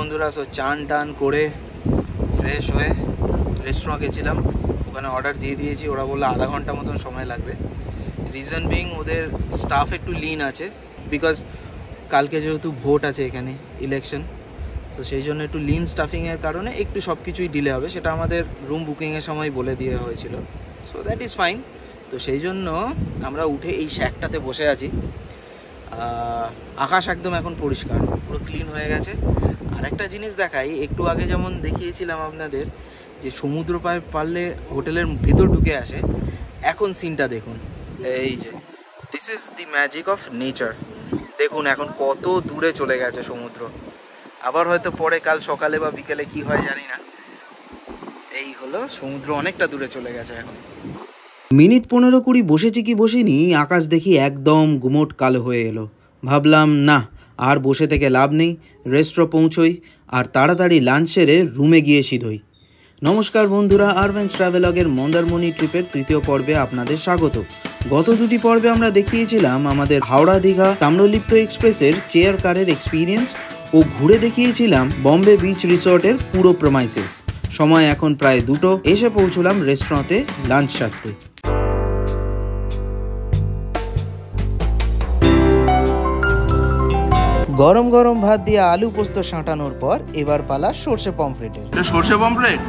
বন্ধুরা, সো চান টান করে ফ্রেশ হয়ে রেস্টুরেন্ট গেছিলাম, ওখানে অর্ডার দিয়ে দিয়েছি। ওরা বললো আধা ঘন্টা মতন সময় লাগবে। রিজন বিং ওদের স্টাফ একটু লিন আছে, বিকজ কালকে যেহেতু ভোট আছে এখানে, ইলেকশন, সো সেই জন্য একটু লিন স্টাফিংয়ের কারণে একটু সব কিছুই ডিলে হবে। সেটা আমাদের রুম বুকিংয়ের সময় বলে দেওয়া হয়েছিল, সো দ্যাট ইজ ফাইন। তো সেই জন্য আমরা উঠে এই শ্যাকটাতে বসে আছি। আকাশ একদম এখন পরিষ্কার, পুরো ক্লিন হয়ে গেছে। আর একটা জিনিস দেখাই, একটু আগে যেমন দেখিয়েছিলাম আপনাদের যে সমুদ্র পারলে হোটেলের ভিতর ঢুকে আসে, এখন সিনটা দেখুন। এই যে this is the magic of nature. দেখুন এখন কত দূরে চলে গেছে সমুদ্র। আবার হয়তো পরে কাল সকালে বা বিকেলে কি হয় জানি না। এই হলো সমুদ্র, অনেকটা দূরে চলে গেছে এখন। মিনিট 15-20 বসেছি কি বসিনি, আকাশ দেখি একদম গুমোট কালো হয়ে এলো। ভাবলাম না, আর বসে থেকে লাভ নেই, রেস্টুরেন্ট পৌঁছই আর তাড়াতাড়ি লাঞ্চ সেরে রুমে গিয়ে সিধই। নমস্কার বন্ধুরা, আরভেন্স ট্রাভেলগের মন্দারমণি ট্রিপের তৃতীয় পর্বে আপনাদের স্বাগত। গত দুটি পর্বে আমরা দেখিয়েছিলাম আমাদের হাওড়া দীঘা তাম্রলিপ্ত এক্সপ্রেসের চেয়ার কারের এক্সপিরিয়েন্স ও ঘুরে দেখিয়েছিলাম বম্বে বিচ রিসর্টের পুরো প্রমাইসেস। সময় এখন প্রায় 2টো, এসে পৌঁছলাম রেস্টুরেন্টে লাঞ্চ সারতে। গরম গরম ভাত দিয়ে আলু পোস্ত সাঁটানোর পর এবার পালা সর্ষে পমফ্রেটের। এটা সর্ষে পমফ্রেট,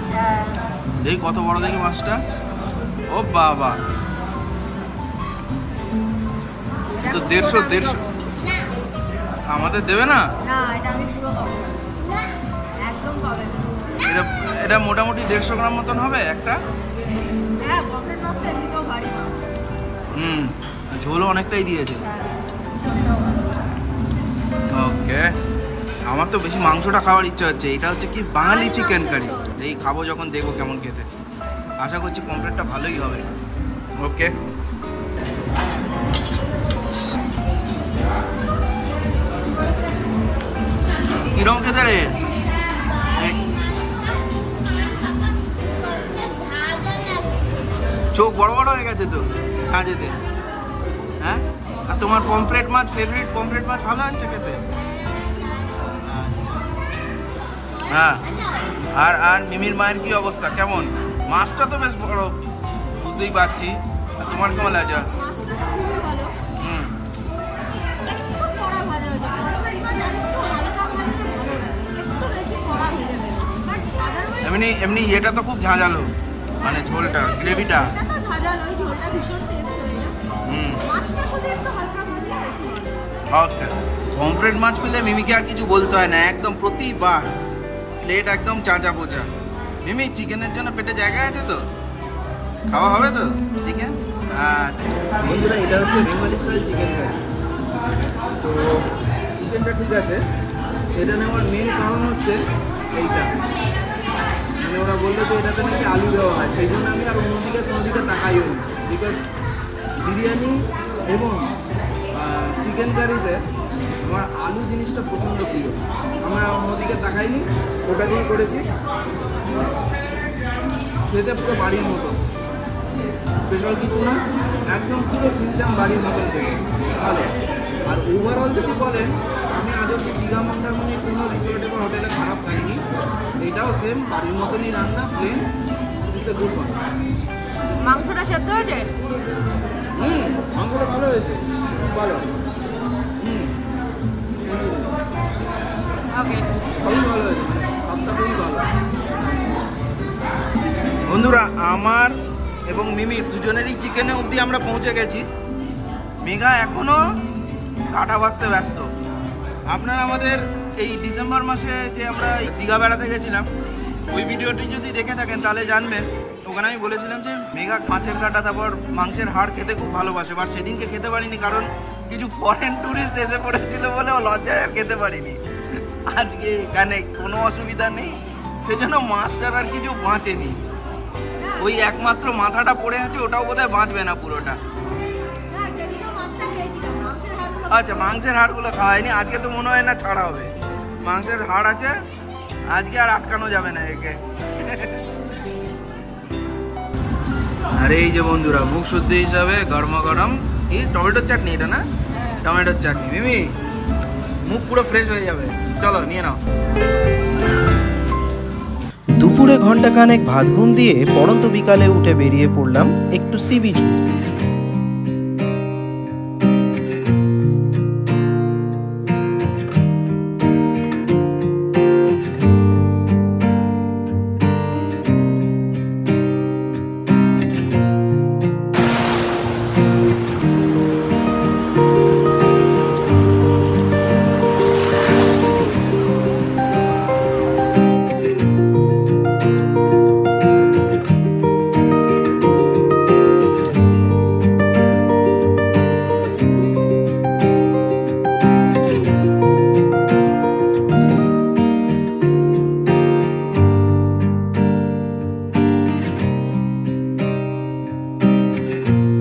এই কত বড় দেখি মাছটা। ও বাবা, তো 150 আমাদের দেবে না? এটা মোটামুটি 150 গ্রাম মতন হবে একটা। ঝোলও অনেকটাই দিয়েছে। ওকে, আমার তো বেশি মাংসটা খাওয়ার ইচ্ছা হচ্ছে। এটা হচ্ছে কি বাঙালি চিকেন কারি, এই খাবো যখন দেখবো কেমন খেতে। আশা করছি পমফ্রেটটা ভালোই হবে। ওকে, কিরম খেতে রে? চোখ বড় বড় হয়ে গেছে তো ঝাঁঝেতে। হ্যাঁ, আর তোমার পমফ্রেট মাছ, ফেভারিট পমফ্রেট মাছ ভালো হয়েছে খেতে? হ্যাঁ, আর মিমির মায়ের কি অবস্থা, কেমন? মাছটা তো বেশ বড়, বুঝতেই পারছি। আর তোমার কেমন লাগে? এমনি এমনি এটা তো খুব ঝাঁঝালো, মানে ঝোলটা, গ্রেভিটা। ওকে, পমফ্রেট মাছ পেলে মিমিকে আর কিছু বলতে হয় না, একদম প্রতিবার প্লেট একদম চাঁচা পোচা। মিমি, চিকেনের জন্য পেটে জায়গা আছে তো? খাওয়া হবে তো চিকেন? বন্ধুরা, এটা হচ্ছে বেঙ্গলি স্টাইল চিকেন কারি। তো চিকেনটা ঠিক আছে, এটা নেওয়ার মেন কারণ হচ্ছে এইটা, মানে ওরা বললো যে এটাতে নাকি আলু দেওয়া হয়, সেই জন্য আমি আর অন্যদিকে কোনো দিকে তাকাইও না। বিকজ বিরিয়ানি এবং চিকেন কারিতে আমার আলু জিনিসটা প্রচণ্ড প্রিয়। আমরা অন্যদিকে তাকাইনি, ওটা দিয়েই করেছি। খেতে পুরো বাড়ির মতো, স্পেশাল কিছু না, একদম পুরো চিনচাম বাড়ির মতন থেকে ভালো। আর ওভারঅল যদি বলেন, আমি আজ অব্দি দীঘা মন্দারমণির কোনো রিসোর্টে বা হোটেলে খারাপ খাইনি। এটাও সেম বাড়ির মতনই রান্না, plain, it's a good one. মাংসটা সেদ্ধ হয়েছে? মাংসটা ভালো হয়েছে, খুব ভালো। খুবই ভালো হয়েছে, সবটা খুবই ভালো। বন্ধুরা, আমার এবং মিমি দুজনেরই চিকেনে অবধি আমরা পৌঁছে গেছি। মেঘা এখনো কাটা বাজতে ব্যস্ত। আপনারা আমাদের এই ডিসেম্বর মাসে যে আমরা দীঘা বেড়াতে গেছিলাম, ওই ভিডিওটি যদি দেখে থাকেন তাহলে জানবেন। ওখানে আমি বলেছিলাম যে মেঘা মাছের কাটা তারপর মাংসের হাড় খেতে খুব ভালোবাসে, বাট সেদিনকে খেতে পারিনি কারণ কিছু ফরেন ট্যুরিস্ট এসে পড়েছিল বলে ও লজ্জায় আর খেতে পারিনি। আজকে এখানে কোনো অসুবিধা নেই, সেজন্য মাছটার আর কিছু বাঁচেনি। ওই একমাত্র মাথাটা পড়ে আছে, ওটাও বোধহয় বাঁচবে না পুরোটা। আচ্ছা, মাংসের হাড়গুলো খাওয়ায়নি, আজকে তো মনে হয় না ছাড়া হবে। মাংসের হাড় আছে, আজকে আর আটকানো যাবে না একে। আর এই যে বন্ধুরা, মুখ শুদ্ধি হিসাবে গরম গরম কি টমেটোর চাটনি, এটা না টমেটোর চাটনি। মিমি, মুখ পুরো ফ্রেশ হয়ে যাবে, চলো নিয়ে নাও। দুপুরে ঘন্টাখানেক ভাত ঘুম দিয়ে পড়ন্ত বিকালে উঠে বেরিয়ে পড়লাম একটু সি বিচ ঘুরতে।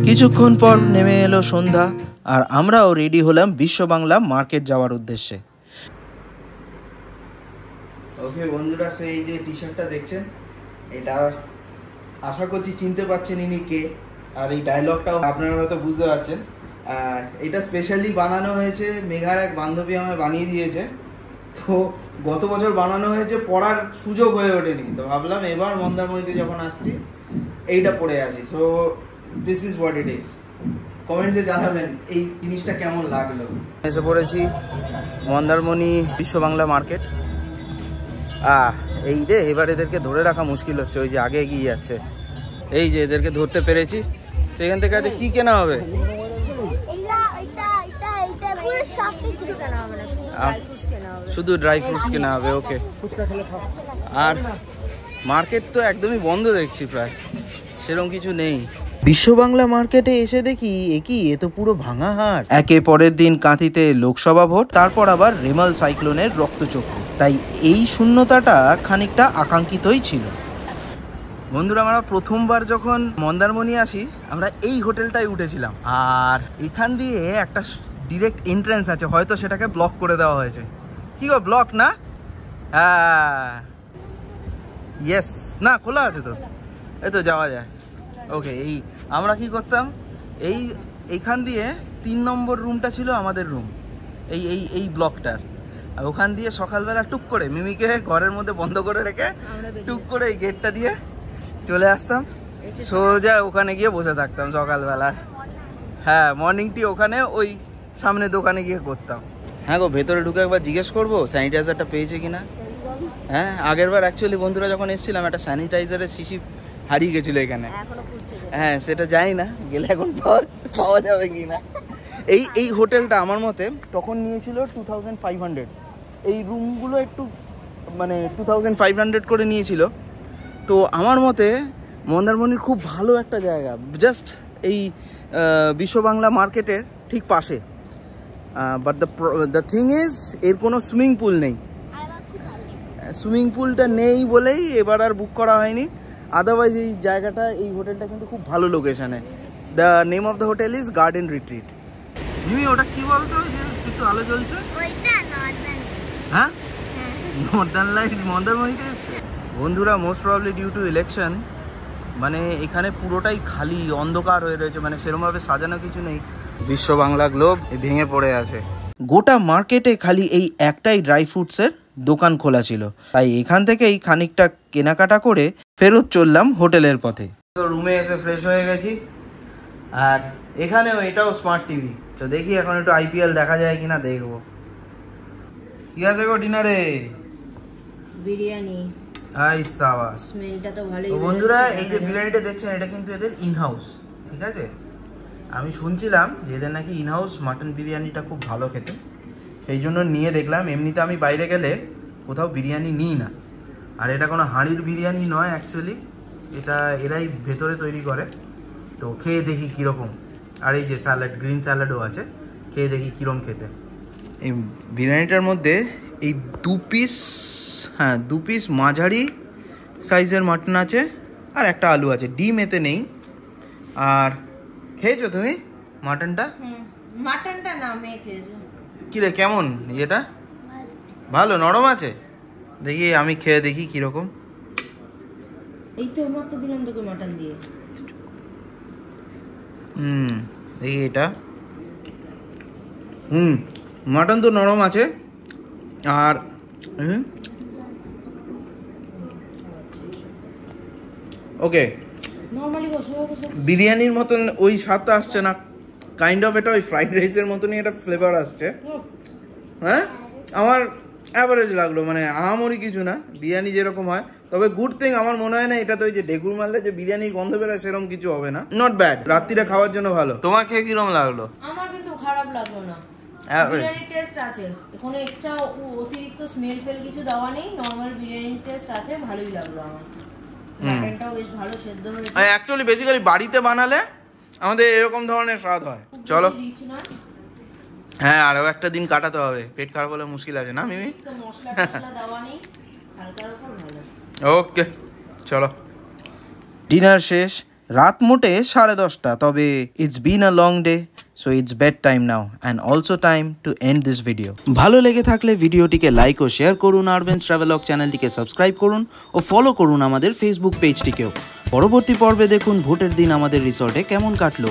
কিছুক্ষণ পর নেমে এলো সন্ধ্যা, আর আমরাও রেডি হলাম বিশ্ব বাংলা মার্কেট যাওয়ার উদ্দেশ্যে। ওকে বন্ধুরা, এই যে টি শার্টটা দেখছেন, এটা আশা করছি চিনতে পারছেন ইনি কে, আর এই ডায়লগটাও আপনারা হয়তো বুঝতে পারছেন। এটা স্পেশালি বানানো হয়েছে, মেঘার এক বান্ধবী আমায় বানিয়ে দিয়েছে। তো গত বছর বানানো হয়েছে, পরার সুযোগ হয়ে ওঠেনি, তো ভাবলাম এবার মন্দারমণিতে যখন আসছি এইটা পরে আসি। So this is what it is. কমেন্টে জানাবেন এই জিনিসটা কেমন লাগলো। এসে পড়েছি মন্দারমণি বিশ্ব বাংলা মার্কেট। এই যে এবার এদেরকে ধরে রাখা মুশকিল হচ্ছে, ওই যে আগে এগিয়ে যাচ্ছে। এই যে এদেরকে ধরতে পেরেছি। তো এখান থেকে আজ কি কেনা হবে? শুধু ড্রাই ফ্রুটস কেনা হবে। ওকে। আর মার্কেট তো একদমই বন্ধ দেখছি, প্রায় সেরকম কিছু নেই। বিশ্ব বাংলা মার্কেটে এসে দেখি এ তো পুরো ভাঙা হাট। একে পরের দিন কাঁথিতে লোকসভা ভোট, তারপর আবার রেমাল সাইক্লোনের রক্তচক্ষু, তাই এই শূন্যতাটা খানিকটা আকাঙ্ক্ষিতই ছিল। বন্ধুরা, আমরা প্রথমবার যখন মন্দারমণি আসি আমরা এই হোটেলটায় উঠেছিলাম, আর এখান দিয়ে একটা ডিরেক্ট এন্ট্রান্স আছে, হয়তো সেটাকে ব্লক করে দেওয়া হয়েছে। কি গো, ব্লক না? হ্যাঁ, ইয়েস, না খোলা আছে তো, এই তো যাওয়া যায়। ওকে, এই আমরা কি করতাম, এইখান দিয়ে 3 নম্বর রুমটা ছিল আমাদের রুম, এই ব্লকটার। আর ওখান দিয়ে সকালবেলা টুক করে মিমিকে ঘরের মধ্যে বন্ধ করে রেখে টুক করে এই গেটটা দিয়ে চলে আসতাম, সোজা ওখানে গিয়ে বসে থাকতাম সকালবেলা। হ্যাঁ, মর্নিং টি ওখানে ওই সামনে দোকানে গিয়ে করতাম। হ্যাঁ গো, ভেতরে ঢুকে একবার জিজ্ঞেস করবো স্যানিটাইজারটা পেয়েছে কিনা। হ্যাঁ, আগের বার অ্যাকচুয়ালি বন্ধুরা যখন এসেছিলাম একটা স্যানিটাইজারের শিশি হারিয়ে গেছিলো এখানে। হ্যাঁ, সেটা জানি না, গেলে এখন পাওয়া যাবে কি না। এই হোটেলটা আমার মতে তখন নিয়েছিল 2500। এই রুমগুলো একটু মানে 2500 করে নিয়েছিল। তো আমার মতে মন্দারমণির খুব ভালো একটা জায়গা, জাস্ট এই বিশ্ব বাংলা মার্কেটের ঠিক পাশে। বাট দ্য থিং ইজ, এর কোনো সুইমিং পুল নেই। সুইমিং পুলটা নেই বলেই এবার আর বুক করা হয়নি। আদারওয়াইজ এই জায়গাটা, এই হোটেলটা কিন্তু খুব ভালো লোকেশনে। The name of the hotel is Garden Retreat. Mimi, ওটা কি বলতো যে একটু আলো জ্বলছে? হ্যাঁ, নর্দার্ন লাইটস মন্দারমণিতে এসছে। বন্ধুরা, most probably due to election মানে এখানে পুরোটাই খালি অন্ধকার হয়ে রয়েছে, মানে সেরকমভাবে সাজানো কিছু নেই। বিশ্ব বাংলা গ্লোব ভেঙে পড়ে আছে। গোটা মার্কেটে খালি এই একটাই ড্রাই ফ্রুটসের দোকান খোলা ছিল, তাই এখান থেকেই খানিকটা কেনাকাটা করে ফেরত চললাম হোটেলের পথে। তো রুমে এসে ফ্রেশ হয়ে গেছি, আর এখানেও এটাও স্মার্ট টিভি। তো দেখি এখন একটু IPL দেখা যায় কিনা, দেখবো। কি আছে গো ডিনারে? বিরিয়ানি। হাই সাবাস, স্মেলটা তো ভালোই। তো বন্ধুরা, এই যে বিরিয়ানিটা দেখছেন, এটা কিন্তু এদের ইনহাউস, ঠিক আছে? আমি শুনছিলাম যে এদের নাকি ইনহাউস মাটন বিরিয়ানিটা খুব ভালো খেতে, সেই জন্য নিয়ে দেখলাম। এমনিতে আমি বাইরে গেলে কোথাও বিরিয়ানি নিই না, আর এটা কোনো হাঁড়ির বিরিয়ানি নয় অ্যাকচুয়ালি, এটা এরাই ভেতরে তৈরি করে। তো খেয়ে দেখি কীরকম। আর এই যে স্যালাড, গ্রিন স্যালাডও আছে, খেয়ে দেখি কীরকম খেতে। এই বিরিয়ানিটার মধ্যে এই 2 পিস মাঝারি সাইজের মাটন আছে, আর একটা আলু আছে, ডিম এতে নেই। আর খেয়েছো তুমি মাটনটা? মাটনটা না, মেয়ে খেয়েছো। কি রে, কেমন এটা? ভালো, নরম আছে? দেখি আমি খেয়ে দেখি কিরকম। এই তো মাত্র দিলাম তোকে মাটন দিয়ে। দেখি এটা। মাটন তো নরম আছে, আর ওকে, নর্মালি বসে বসে বিরিয়ানির মতন ওই স্বাদটা আসছে না, কাইন্ড অফ এটা ওই ফ্রাইড রাইসের মতনই এটা ফ্লেভার আসছে। হ্যাঁ, আমার অ্যাভারেজ লাগলো, মানে আহামরি কিছু না, বিরিয়ানি যেরকম হয়। তবে গুড থিং, আমার মনে হয় না এটা তো ওই যে ডেকুর মারলে যে বিরিয়ানি গন্ধ বেরোয় সেরকম কিছু হবে না। নট ব্যাড, রাত্রিরে খাওয়ার জন্য ভালো। তোমার খেয়ে কিরকম লাগলো? আমার কিন্তু খারাপ লাগলো না, বিরিয়ানির টেস্ট আছে, কোনো এক্সট্রা অতিরিক্ত স্মেল ফেল কিছু দেওয়া নেই, নর্মাল বিরিয়ানির টেস্ট আছে, ভালোই লাগলো আমার। মাটনটাও বেশ ভালো সেদ্ধ হয়েছে। অ্যাকচুয়ালি বেসিক্যালি বাড়িতে বানালে আমাদের এরকম ধরনের স্বাদ হয়। চলো, হ্যাঁ, আরও একটা দিন কাটাতে হবে, পেট খারাপ হলে মুশকিল আছে না মিমি? তো মশলা টশলা দেওয়া নেই, হালকার উপর ভালো। ওকে, চলো। ডিনার শেষ, রাত মোটে 10:30, তবে it's been a long day, so it's bed time now and also time to end this video. ভালো লেগে থাকলে ভিডিওটিকে লাইক ও শেয়ার করুন, আরবেন্স ট্রাভেলগ চ্যানেলটিকে সাবস্ক্রাইব করুন ও ফলো করুন আমাদের ফেসবুক পেজটিকেও। পরবর্তী পর্বে দেখুন ভোটের দিন আমাদের রিসর্টে কেমন কাটলো।